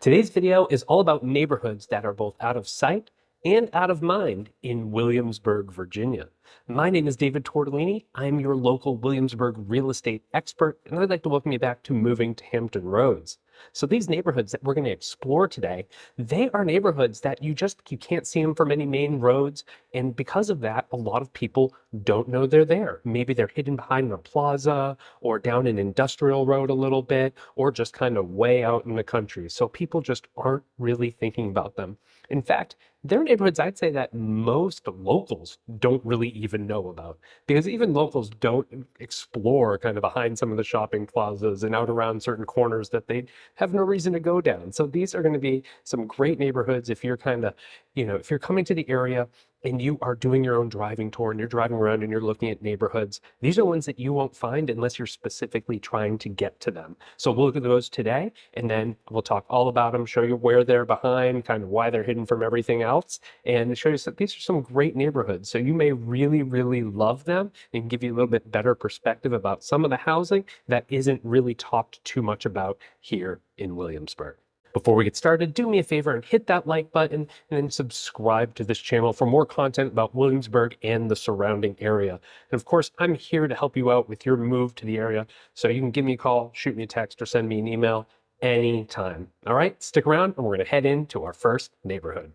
Today's video is all about neighborhoods that are both out of sight and out of mind in Williamsburg, Virginia. My name is David Tortellini. I'm your local Williamsburg real estate expert, and I'd like to welcome you back to Moving to Hampton Roads. So these neighborhoods that we're going to explore today, they are neighborhoods that you can't see them from any main roads, and because of that, a lot of people don't know they're there. Maybe they're hidden behind a plaza or down an industrial road a little bit, or just kind of way out in the country. So people just aren't really thinking about them. In fact, they're neighborhoods I'd say that most locals don't really even know about, because even locals don't explore kind of behind some of the shopping plazas and out around certain corners that they have no reason to go down. So these are going to be some great neighborhoods if you're if you're coming to the area and you are doing your own driving tour and you're driving around and you're looking at neighborhoods. These are ones that you won't find unless you're specifically trying to get to them. So we'll look at those today, and then we'll talk all about them, show you where they're behind, kind of why they're hidden from everything else, and show you that these are some great neighborhoods. So you may really, really love them and give you a little bit better perspective about some of the housing that isn't really talked too much about here in Williamsburg. Before we get started, do me a favor and hit that like button and then subscribe to this channel for more content about Williamsburg and the surrounding area. And of course, I'm here to help you out with your move to the area. So you can give me a call, shoot me a text, or send me an email anytime. All right, stick around and we're going to head into our first neighborhood.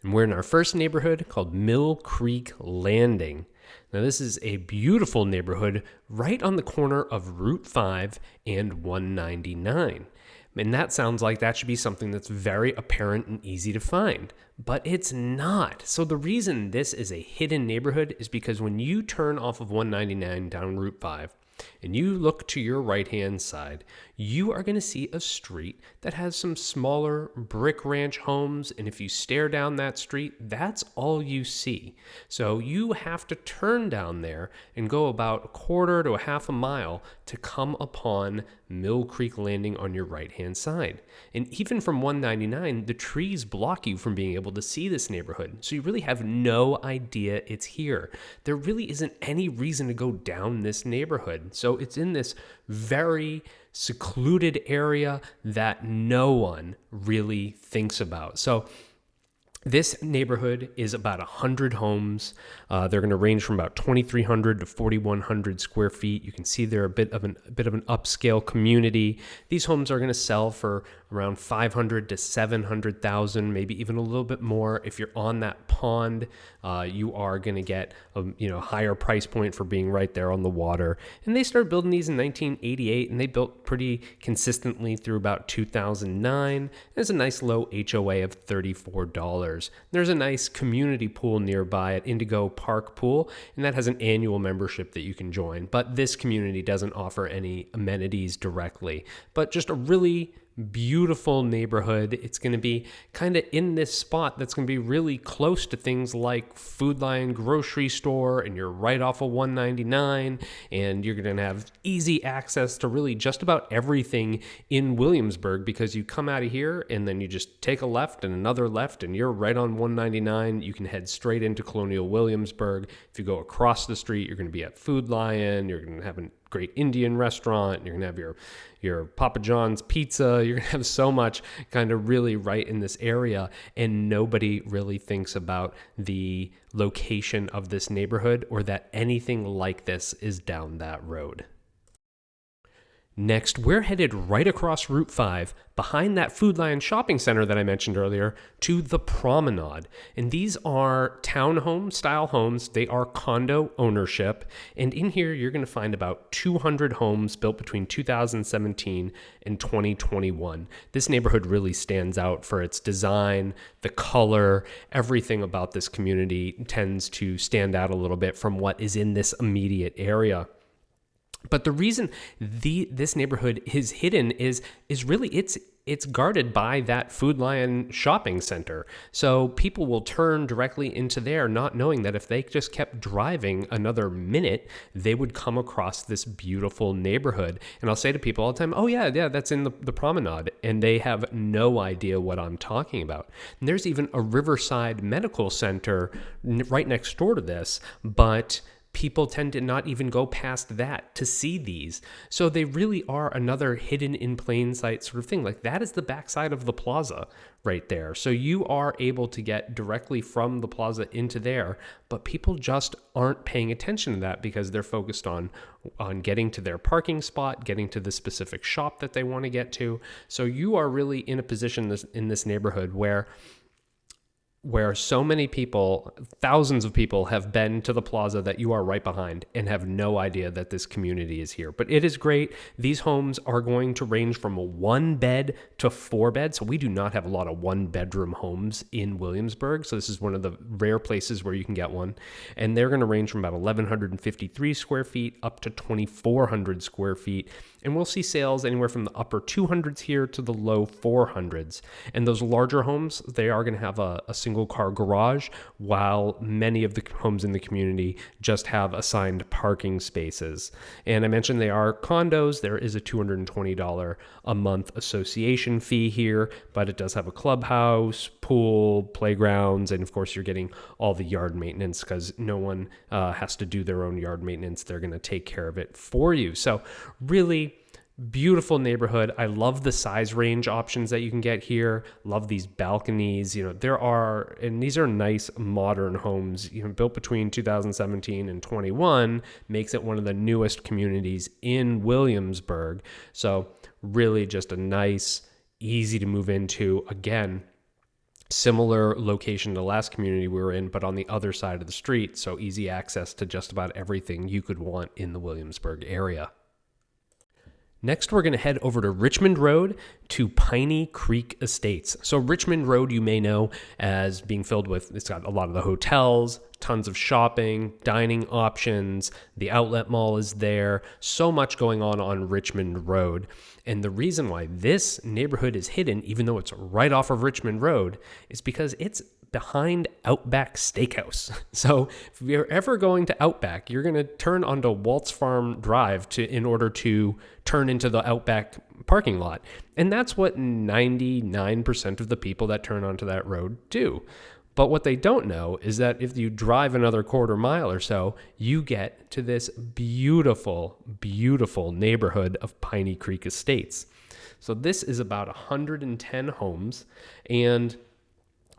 And we're in our first neighborhood called Mill Creek Landing. Now, this is a beautiful neighborhood right on the corner of Route 5 and 199. And that sounds like that should be something that's very apparent and easy to find, but it's not. So the reason this is a hidden neighborhood is because when you turn off of 199 down Route 5, and you look to your right-hand side, you are going to see a street that has some smaller brick ranch homes, and if you stare down that street, that's all you see. So you have to turn down there and go about a quarter to a half a mile to come upon Mill Creek Landing on your right-hand side. And even from 199, the trees block you from being able to see this neighborhood, so you really have no idea it's here. There really isn't any reason to go down this neighborhood. So it's in this very secluded area that no one really thinks about. So this neighborhood is about 100 homes. They're going to range from about 2,300 to 4,100 square feet. You can see they're a bit of an upscale community. These homes are going to sell for around 500 to 700,000, maybe even a little bit more. If you're on that pond, you are going to get a higher price point for being right there on the water. And they started building these in 1988, and they built pretty consistently through about 2009. There's a nice low HOA of $34. There's a nice community pool nearby at Indigo Park Pool, and that has an annual membership that you can join. But this community doesn't offer any amenities directly, but just a really beautiful neighborhood. It's going to be kind of in this spot that's going to be really close to things like Food Lion grocery store, and you're right off of 199, and you're going to have easy access to really just about everything in Williamsburg, because you come out of here and then you just take a left and another left and you're right on 199. You can head straight into Colonial Williamsburg. If you go across the street, you're going to be at Food Lion. You're going to have a great Indian restaurant. You're going to have your Papa John's pizza. You're going to have so much kind of really right in this area, and nobody really thinks about the location of this neighborhood or that anything like this is down that road. Next, we're headed right across Route 5, behind that Food Lion shopping center that I mentioned earlier, to the Promenade. And these are townhome style homes. They are condo ownership. And in here, you're going to find about 200 homes built between 2017 and 2021. This neighborhood really stands out for its design, the color, everything about this community tends to stand out a little bit from what is in this immediate area. But the reason this neighborhood is hidden is really it's it's guarded by that Food Lion shopping center. So people will turn directly into there, not knowing that if they just kept driving another minute, they would come across this beautiful neighborhood. And I'll say to people all the time, oh yeah, that's in the Promenade. And they have no idea what I'm talking about. And there's even a Riverside Medical Center right next door to this, but people tend to not even go past that to see these. So they really are another hidden in plain sight sort of thing. Like that is the backside of the plaza right there. So you are able to get directly from the plaza into there, but people just aren't paying attention to that because they're focused on getting to their parking spot, getting to the specific shop that they want to get to. So you are really in a position in this neighborhood where so many people, thousands of people have been to the plaza that you are right behind and have no idea that this community is here. But it is great. These homes are going to range from a 1 bed to 4 bed. So we do not have a lot of 1-bedroom homes in Williamsburg. So this is one of the rare places where you can get one. And they're going to range from about 1,153 square feet up to 2,400 square feet. And we'll see sales anywhere from the upper 200s here to the low 400s. And those larger homes, they are going to have a single car garage, while many of the homes in the community just have assigned parking spaces. And I mentioned they are condos. There is a $220 a month association fee here, but it does have a clubhouse, pool, playgrounds, and of course you're getting all the yard maintenance because no one has to do their own yard maintenance. They're going to take care of it for you. So really beautiful neighborhood. I love the size range options that you can get here. Love these balconies. And these are nice modern homes, built between 2017 and 21, makes it one of the newest communities in Williamsburg. So really just a nice, easy to move into. Again, similar location to the last community we were in, but on the other side of the street. So easy access to just about everything you could want in the Williamsburg area. Next, we're going to head over to Richmond Road to Piney Creek Estates. So Richmond Road, you may know as being filled with, it's got a lot of the hotels, tons of shopping, dining options. The outlet mall is there. So much going on Richmond Road. And the reason why this neighborhood is hidden, even though it's right off of Richmond Road, is because it's behind Outback Steakhouse. So if you're ever going to Outback, you're going to turn onto Waltz Farm Drive in order to turn into the Outback parking lot. And that's what 99% of the people that turn onto that road do. But what they don't know is that if you drive another quarter mile or so, you get to this beautiful, beautiful neighborhood of Piney Creek Estates. So this is about 110 homes, and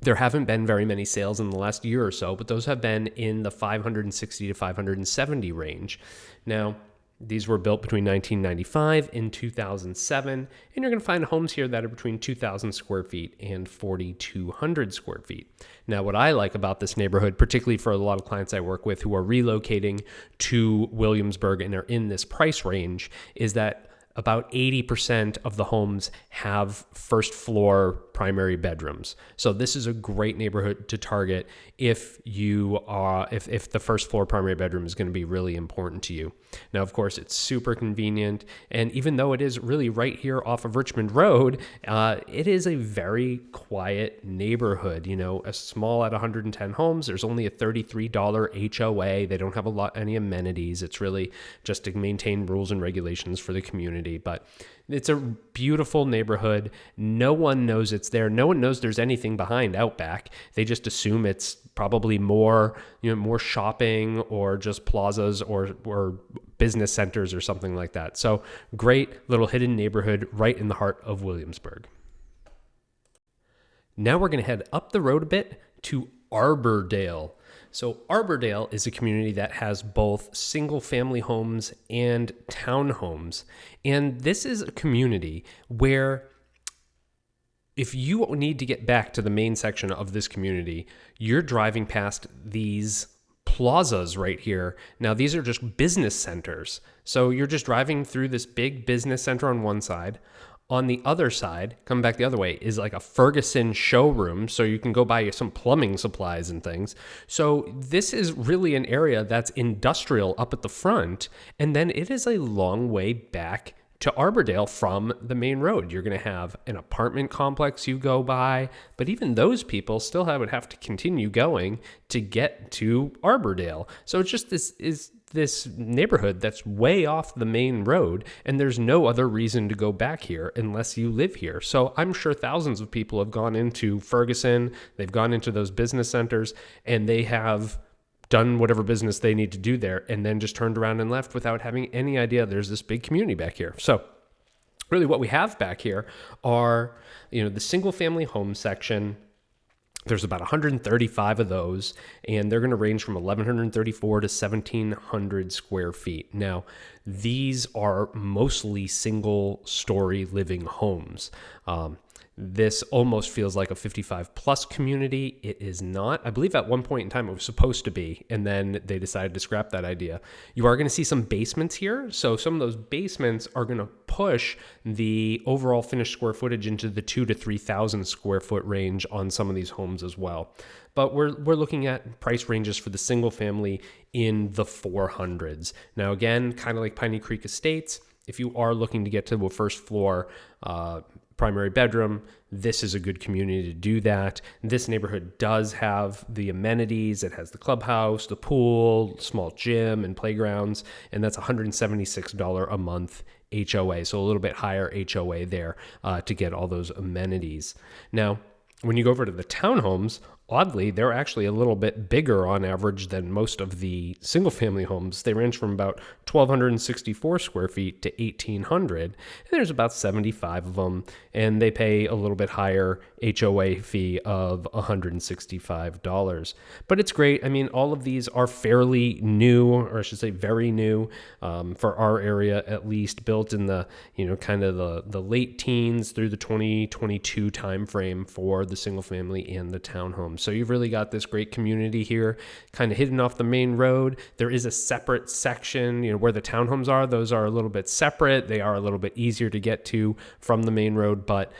there haven't been very many sales in the last year or so, but those have been in the 560 to 570 range. Now, these were built between 1995 and 2007, and you're going to find homes here that are between 2,000 square feet and 4,200 square feet. Now, what I like about this neighborhood, particularly for a lot of clients I work with who are relocating to Williamsburg and are in this price range, is that about 80% of the homes have first floor primary bedrooms. So this is a great neighborhood to target if the first floor primary bedroom is going to be really important to you. Now, of course, it's super convenient. And even though it is really right here off of Richmond Road, it is a very quiet neighborhood. A small at 110 homes. There's only a $33 HOA. They don't have any amenities. It's really just to maintain rules and regulations for the community. But it's a beautiful neighborhood. No one knows it's there. No one knows there's anything behind Outback. They just assume it's probably more shopping or just plazas or business centers or something like that. So great little hidden neighborhood right in the heart of Williamsburg. Now we're going to head up the road a bit to Arbordale. So Arbordale is a community that has both single-family homes and townhomes. And this is a community where if you need to get back to the main section of this community, you're driving past these plazas right here. Now, these are just business centers. So you're just driving through this big business center on one side. On the other side, coming back the other way, is like a Ferguson showroom, so you can go buy some plumbing supplies and things. So this is really an area that's industrial up at the front, and then it is a long way back to Arbordale from the main road. You're going to have an apartment complex you go by, but even those people still would have to continue going to get to Arbordale. So it's just this neighborhood that's way off the main road, and there's no other reason to go back here unless you live here. So I'm sure thousands of people have gone into Ferguson, they've gone into those business centers, and they have done whatever business they need to do there, and then just turned around and left without having any idea there's this big community back here. So really what we have back here are, the single family home section. There's about 135 of those, and they're going to range from 1,134 to 1,700 square feet. Now, these are mostly single-story living homes. This almost feels like a 55-plus community. It is not. I believe at one point in time it was supposed to be, and then they decided to scrap that idea. You are going to see some basements here, so some of those basements are going to push the overall finished square footage into the 2,000 to 3,000 square foot range on some of these homes as well. But we're looking at price ranges for the single family in the 400s. Now, again, kind of like Piney Creek Estates, if you are looking to get to a first floor primary bedroom, this is a good community to do that. This neighborhood does have the amenities. It has the clubhouse, the pool, small gym, and playgrounds, and that's $176 a month HOA, so a little bit higher HOA there to get all those amenities. Now, when you go over to the townhomes, oddly, they're actually a little bit bigger on average than most of the single-family homes. They range from about 1,264 square feet to 1,800, and there's about 75 of them, and they pay a little bit higher HOA fee of $165. But it's great. I mean, all of these are fairly new, or I should say very new, for our area at least, built in the, kind of the late teens through the 2022 timeframe for the single-family and the townhomes. So you've really got this great community here, kind of hidden off the main road. There is a separate section, where the townhomes are. Those are a little bit separate. They are a little bit easier to get to from the main road, but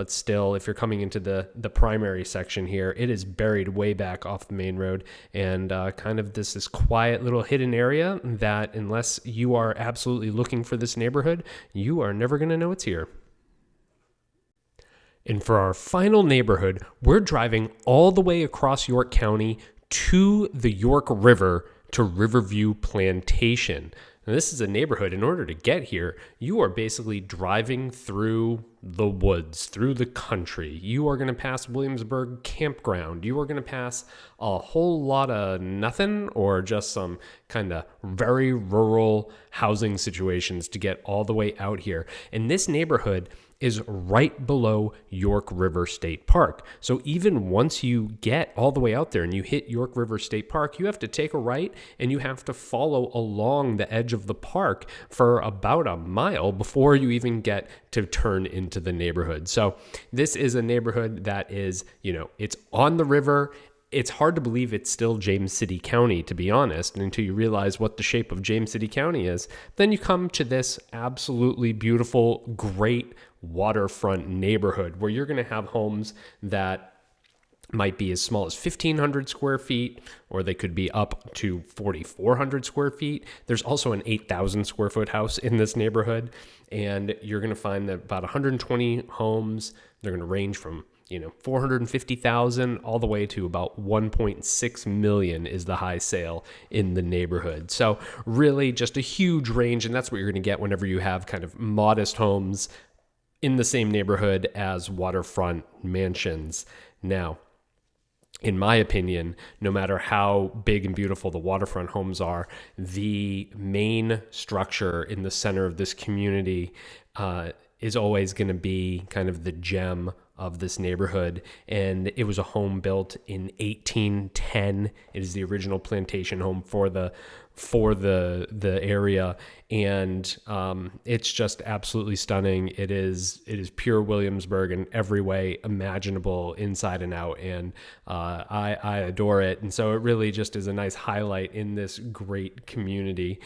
still, if you're coming into the primary section here, it is buried way back off the main road, and kind of this quiet little hidden area that, unless you are absolutely looking for this neighborhood, you are never going to know it's here. And for our final neighborhood, we're driving all the way across York County to the York River to Riverview Plantation. Now, this is a neighborhood. In order to get here, you are basically driving through the woods, through the country. You are going to pass Williamsburg Campground. You are going to pass a whole lot of nothing, or just some kind of very rural housing situations to get all the way out here. And this neighborhood is right below York River State Park. So even once you get all the way out there and you hit York River State Park, you have to take a right and you have to follow along the edge of the park for about a mile before you even get to turn into the neighborhood. So this is a neighborhood that is, it's on the river. It's hard to believe it's still James City County, to be honest, until you realize what the shape of James City County is. Then you come to this absolutely beautiful, great waterfront neighborhood where you're going to have homes that might be as small as 1,500 square feet, or they could be up to 4,400 square feet. There's also an 8,000 square foot house in this neighborhood, and you're going to find that about 120 homes. They're going to range from 450,000 all the way to about 1.6 million is the high sale in the neighborhood. So really just a huge range, and that's what you're going to get whenever you have kind of modest homes in the same neighborhood as waterfront mansions. Now, in my opinion, no matter how big and beautiful the waterfront homes are, the main structure in the center of this community is always going to be kind of the gem of this neighborhood. And it was a home built in 1810. It is the original plantation home for the area, and it's just absolutely stunning. It is pure Williamsburg in every way imaginable, inside and out, and I adore it. And so it really just is a nice highlight in this great community,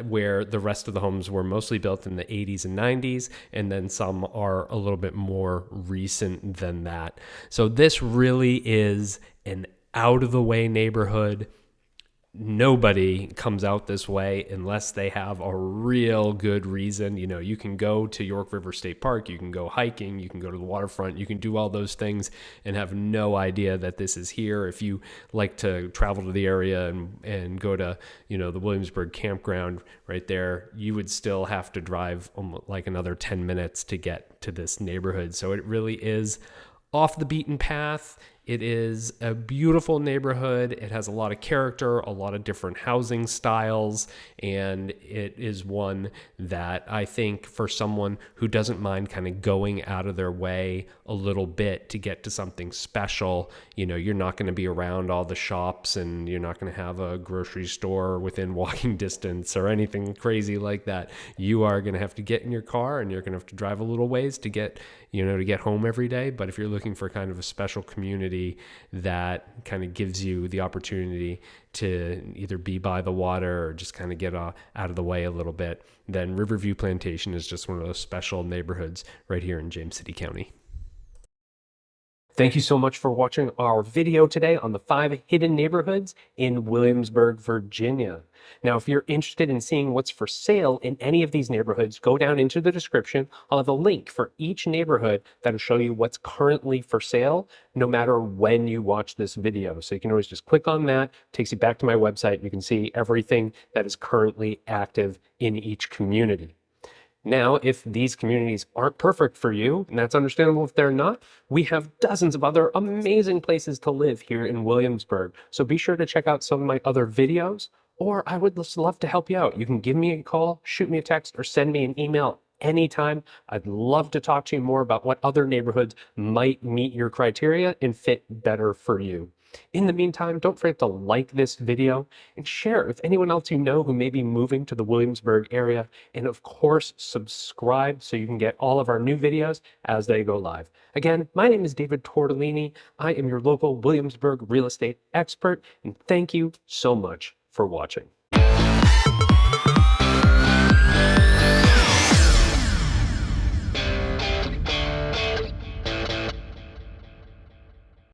where the rest of the homes were mostly built in the 80s and 90s, and then some are a little bit more recent than that. So this really is an out of the way neighborhood. nobody comes out this way unless they have a real good reason. You know, you can go to York River State Park, you can go hiking, you can go to the waterfront, you can do all those things and have no idea that this is here. If you like to travel to the area and go to, you know, the Williamsburg campground right there, you would still have to drive like another 10 minutes to get to this neighborhood. So it really is off the beaten path. It is a beautiful neighborhood. It has a lot of character, a lot of different housing styles, and it is one that I think for someone who doesn't mind kind of going out of their way a little bit to get to something special, you know, you're not going to be around all the shops and you're not going to have a grocery store within walking distance or anything crazy like that. You are going to have to get in your car and you're going to have to drive a little ways to get, you know, to get home every day. But if you're looking for kind of a special community that kind of gives you the opportunity to either be by the water or just kind of get out of the way a little bit, then Riverview Plantation is just one of those special neighborhoods right here in James City County. Thank you so much for watching our video today on the 5 hidden neighborhoods in Williamsburg, Virginia. Now, if you're interested in seeing what's for sale in any of these neighborhoods, go down into the description. I'll have a link for each neighborhood that'll show you what's currently for sale, no matter when you watch this video. So you can always just click on that, takes you back to my website. You can see everything that is currently active in each community. Now, if these communities aren't perfect for you, and that's understandable if they're not, we have dozens of other amazing places to live here in Williamsburg. So be sure to check out some of my other videos, or I would just love to help you out. You can give me a call, shoot me a text, or send me an email anytime. I'd love to talk to you more about what other neighborhoods might meet your criteria and fit better for you. In the meantime, don't forget to like this video and share it with anyone else you know who may be moving to the Williamsburg area. And of course, subscribe so you can get all of our new videos as they go live. Again, my name is David Tortellini. I am your local Williamsburg real estate expert, and thank you so much for watching.